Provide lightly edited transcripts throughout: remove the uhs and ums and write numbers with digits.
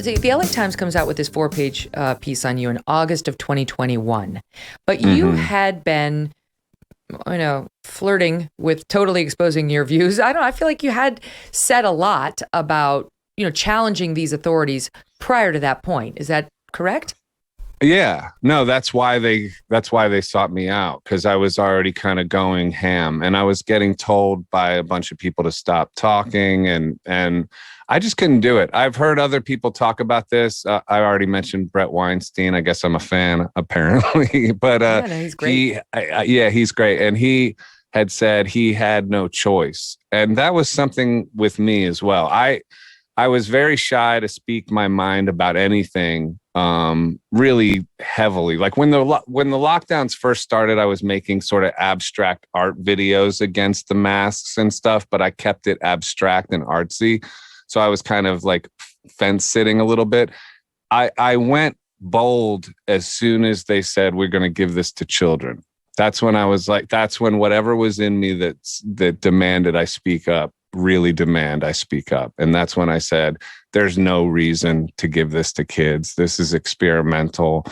see, the LA Times comes out with this 4-page piece on you in August of 2021, but you had been, flirting with totally exposing your views. I feel like you had said a lot about, challenging these authorities prior to that point. Is that correct? Yeah, no, that's why they sought me out, because I was already kind of going ham, and I was getting told by a bunch of people to stop talking, and I just couldn't do it. I've heard other people talk about this. I already mentioned Brett Weinstein. I guess I'm a fan, apparently, but no, he's great. He's great, and he had said he had no choice, and that was something with me as well. I was very shy to speak my mind about anything really heavily. Like when the lockdowns first started, I was making sort of abstract art videos against the masks and stuff, but I kept it abstract and artsy. So I was kind of like fence sitting a little bit. I went bold as soon as they said, we're going to give this to children. That's when I was like, that's when whatever was in me that demanded I speak up, really demand I speak up. And that's when I said, there's no reason to give this to kids. This is experimental.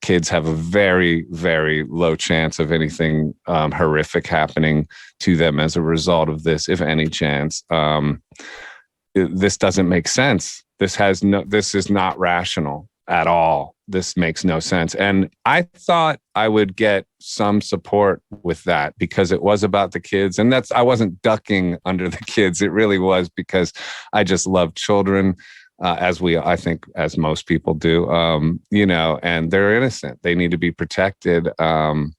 Kids have a very, very low chance of anything horrific happening to them as a result of this, if any chance. This doesn't make sense. This is not rational at all. This makes no sense. And I thought I would get some support with that because it was about the kids. And I wasn't ducking under the kids. It really was because I just love children, I think most people do, and they're innocent. They need to be protected. And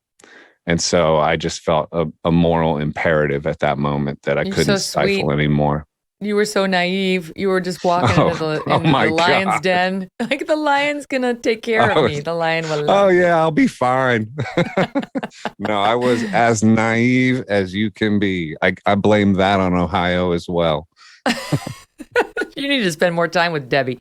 so I just felt a moral imperative at that moment that I couldn't stifle anymore. You were so naive. You were just walking into the lion's den. Like, the lion's going to take care of me. The lion will love me. Oh, yeah, I'll be fine. No, I was as naive as you can be. I blame that on Ohio as well. You need to spend more time with Debbie.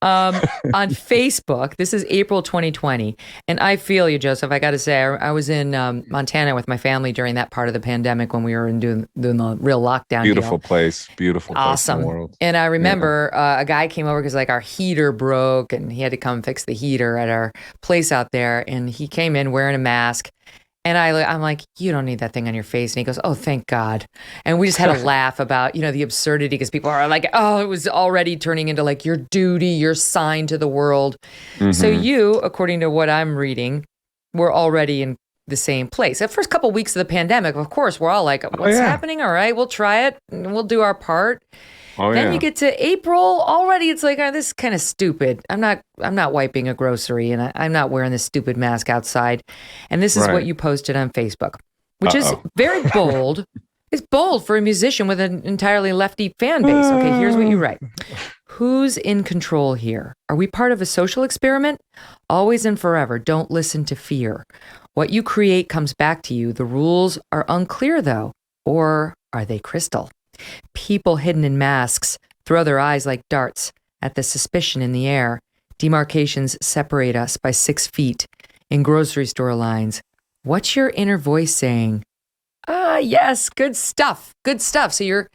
On Facebook, this is April 2020. And I feel you, Joseph. I got to say, I was in Montana with my family during that part of the pandemic when we were doing the real lockdown. Beautiful place place awesome. In the world. And I remember a guy came over because our heater broke and he had to come fix the heater at our place out there. And he came in wearing a mask. And I'm like, you don't need that thing on your face. And he goes, oh, thank God. And we just had a laugh about, the absurdity, because people are like, oh, it was already turning into like your duty, your sign to the world. Mm-hmm. So you, according to what I'm reading, were already in the same place. The first couple of weeks of the pandemic, of course, we're all like, what's happening? All right, we'll try it and we'll do our part. Then you get to April already. It's like, this is kind of stupid. I'm not wiping a grocery, and I'm not wearing this stupid mask outside. And this is what you posted on Facebook, which is very bold. It's bold for a musician with an entirely lefty fan base. Okay, here's what you write. Who's in control here? Are we part of a social experiment? Always and forever, don't listen to fear. What you create comes back to you. The rules are unclear, though. Or are they crystal? People hidden in masks throw their eyes like darts at the suspicion in the air. Demarcations separate us by 6 feet in grocery store lines. What's your inner voice saying? Yes, good stuff. Good stuff. So you're,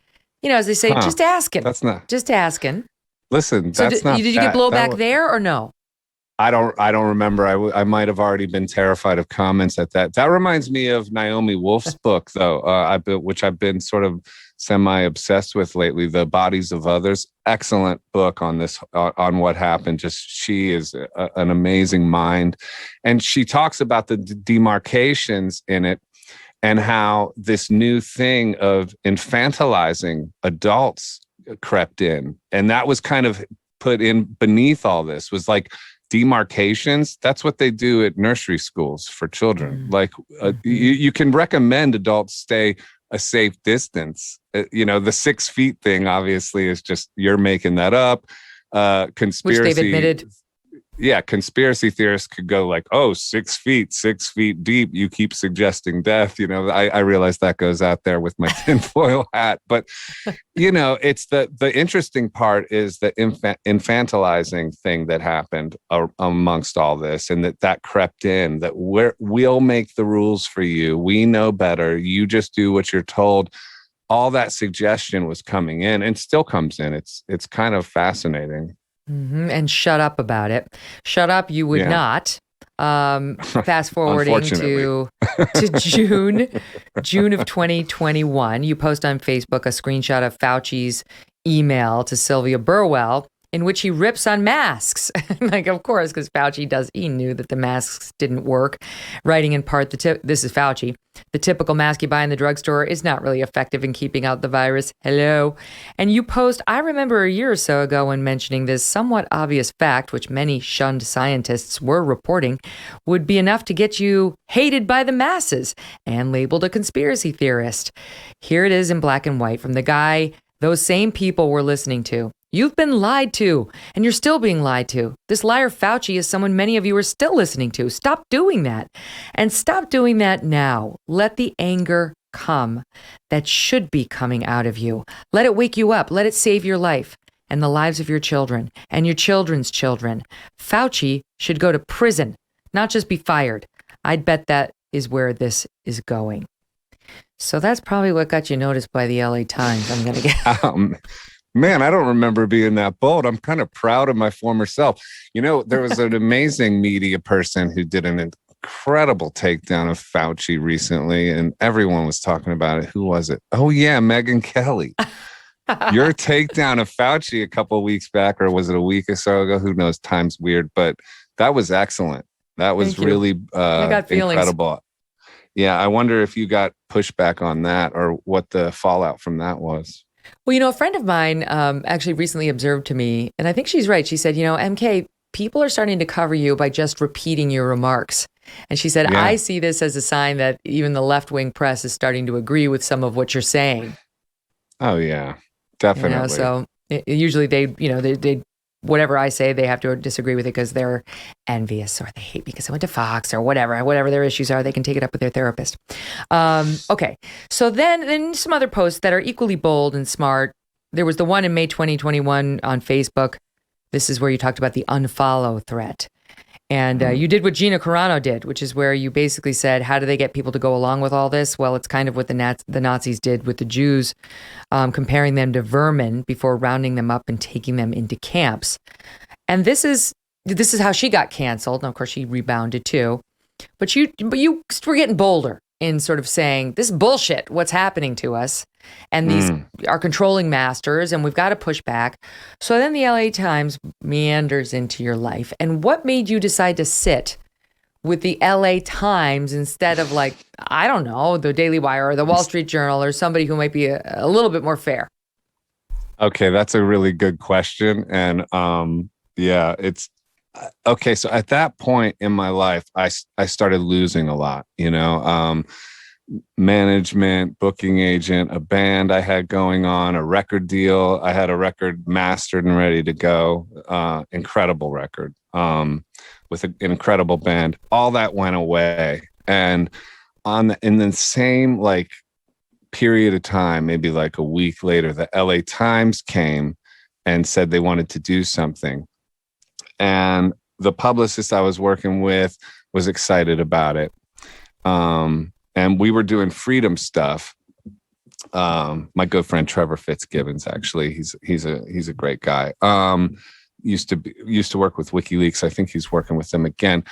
as they say, just asking. That's not. Just asking. Listen, so did you get blowback there or no? I don't remember. I might have already been terrified of comments at that. That reminds me of Naomi Wolf's book, though, which I've been sort of semi-obsessed with lately, The Bodies of Others. Excellent book on this, on what happened. Just, she is an amazing mind. And she talks about the demarcations in it and how this new thing of infantilizing adults crept in. And that was kind of put in beneath all this, was like, demarcations, that's what they do at nursery schools for children. Like you can recommend adults stay a safe distance. The 6 feet thing obviously is just, you're making that up. Conspiracy, which they've admitted. Yeah, conspiracy theorists could go like, 6 feet deep. You keep suggesting death. I realize that goes out there with my tinfoil hat. But, it's the interesting part is the infantilizing thing that happened amongst all this, and that crept in, that we'll make the rules for you. We know better. You just do what you're told. All that suggestion was coming in and still comes in. It's kind of fascinating. And shut up about it. Shut up, you would Yeah. not. Fast forwarding Unfortunately. to June of 2021, you post on Facebook a screenshot of Fauci's email to Sylvia Burwell in which he rips on masks. Like, of course, because he knew that the masks didn't work. Writing in part, this is Fauci. The typical mask you buy in the drugstore is not really effective in keeping out the virus. Hello. And you post, I remember a year or so ago when mentioning this somewhat obvious fact, which many shunned scientists were reporting, would be enough to get you hated by the masses and labeled a conspiracy theorist. Here it is in black and white from the guy those same people were listening to. You've been lied to, and you're still being lied to. This liar Fauci is someone many of you are still listening to. Stop doing that. And stop doing that now. Let the anger come that should be coming out of you. Let it wake you up. Let it save your life and the lives of your children and your children's children. Fauci should go to prison, not just be fired. I'd bet that is where this is going. So that's probably what got you noticed by the LA Times, I'm going to guess. Man, I don't remember being that bold. I'm kind of proud of my former self. You know, there was an amazing media person who did an incredible takedown of Fauci recently, and everyone was talking about it. Who was it? Oh, yeah, Megyn Kelly. Your takedown of Fauci a couple of weeks back, or was it a week or so ago? Who knows? Time's weird, but that was excellent. That was really incredible. Yeah, I wonder if you got pushback on that or what the fallout from that was. Well, you know, a friend of mine actually recently observed to me, and I think she's right. She said, you know, MK, people are starting to cover you by just repeating your remarks. And she said, I see this as a sign that even the left-wing press is starting to agree with some of what you're saying. Oh, yeah, definitely. You know, so usually they whatever I say, they have to disagree with it because they're envious or they hate me because I went to Fox or whatever their issues are. They can take it up with their therapist. Okay. So then some other posts that are equally bold and smart. There was the one in May 2021 on Facebook. This is where you talked about the unfollow threat. And you did what Gina Carano did, which is where you basically said, how do they get people to go along with all this? Well, it's kind of what the Nazis did with the Jews, comparing them to vermin before rounding them up and taking them into camps. And this is how she got canceled. And of course, she rebounded too. But you were getting bolder in sort of saying, this is bullshit, what's happening to us. And these are controlling masters, and we've got to push back. So then the LA Times meanders into your life. And what made you decide to sit with the LA Times instead of, like, I don't know, the Daily Wire or the Wall Street Journal or somebody who might be a little bit more fair? Okay, that's a really good question. And it's okay. So at that point in my life, I started losing a lot, management, booking agent, a band I had going on, a record deal. I had a record mastered and ready to go. Incredible record with an incredible band. All that went away. And in the same period of time, maybe like a week later, the LA Times came and said they wanted to do something. And the publicist I was working with was excited about it. And we were doing freedom stuff. My good friend Trevor Fitzgibbons, actually, he's a great guy. Used to work with WikiLeaks. I think he's working with them again.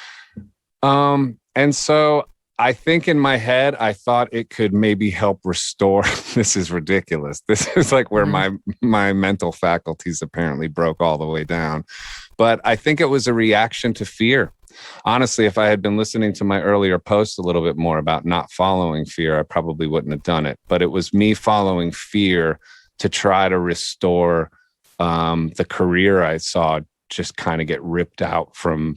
And so I think in my head, I thought it could maybe help restore. This is ridiculous. This is like where my mental faculties apparently broke all the way down. But I think it was a reaction to fear. Honestly, if I had been listening to my earlier post a little bit more about not following fear, I probably wouldn't have done it. But it was me following fear to try to restore the career I saw just kind of get ripped out from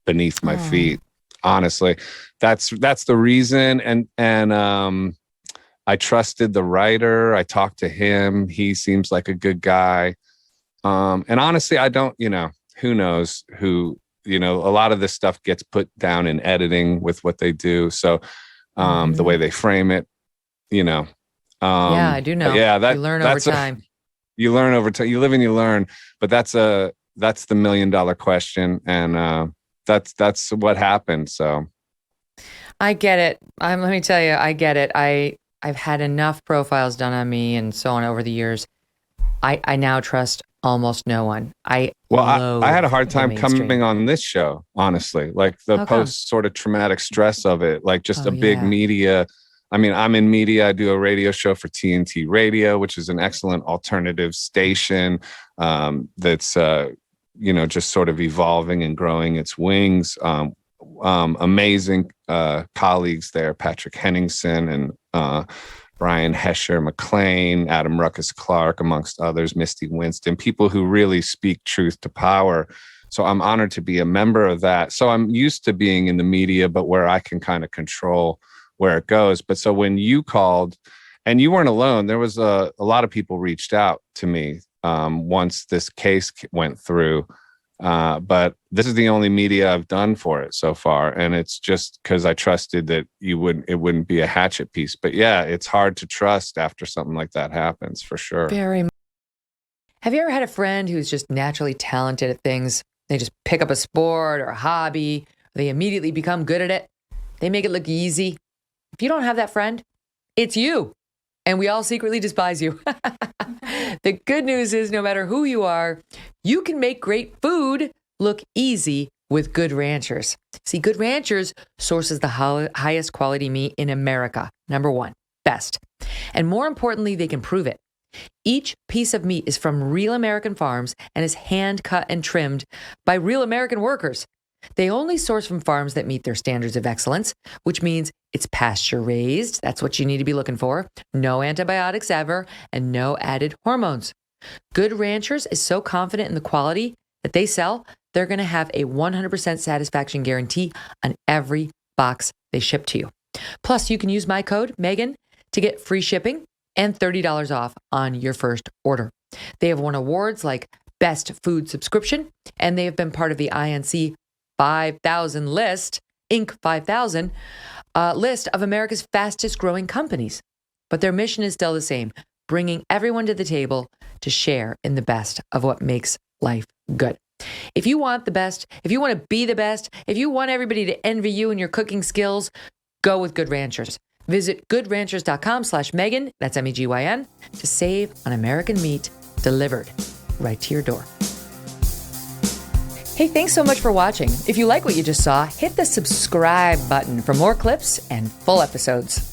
beneath my feet. Honestly, that's the reason. And I trusted the writer. I talked to him. He seems like a good guy. And honestly, I don't, who knows who. A lot of this stuff gets put down in editing with what they do. So the way they frame it, yeah, I do know. Yeah, you learn over time. You learn over time. You live and you learn. But that's the $1 million question, and that's what happened. So I get it. Let me tell you, I get it. I've had enough profiles done on me and so on over the years. I now trust Almost no one. Well, I had a hard the time mainstream. coming on this show, honestly. Like the How come? post sort of traumatic stress of it, like just Oh, a big yeah. media. I mean, I'm in media. I do a radio show for TNT Radio, which is an excellent alternative station that's just sort of evolving and growing its wings. Amazing colleagues there, Patrick Henningsen and Brian Hesher McLean, Adam Ruckus Clark, amongst others, Misty Winston, people who really speak truth to power. So I'm honored to be a member of that. So I'm used to being in the media, but where I can kind of control where it goes. But so when you called, and you weren't alone, there was a lot of people reached out to me once this case went through. But this is the only media I've done for it so far. And it's just because I trusted that it wouldn't be a hatchet piece. But yeah, it's hard to trust after something like that happens, for sure. Very much. Have you ever had a friend who's just naturally talented at things? They just pick up a sport or a hobby. They immediately become good at it. They make it look easy. If you don't have that friend, it's you. And we all secretly despise you. The good news is no matter who you are, you can make great food look easy with Good Ranchers. See, Good Ranchers sources the highest quality meat in America. Number one, best. And more importantly, they can prove it. Each piece of meat is from real American farms and is hand cut and trimmed by real American workers. They only source from farms that meet their standards of excellence, which means it's pasture raised. That's what you need to be looking for. No antibiotics ever, and no added hormones. Good Ranchers is so confident in the quality that they sell, they're going to have a 100% satisfaction guarantee on every box they ship to you. Plus, you can use my code, Megyn, to get free shipping and $30 off on your first order. They have won awards like Best Food Subscription, and they have been part of the INC 5,000 list, Inc. 5,000 list of America's fastest growing companies. But their mission is still the same, bringing everyone to the table to share in the best of what makes life good. If you want the best, if you want to be the best, if you want everybody to envy you and your cooking skills, go with Good Ranchers. Visit goodranchers.com/Megyn, that's Megyn, to save on American meat delivered right to your door. Hey, thanks so much for watching. If you like what you just saw, hit the subscribe button for more clips and full episodes.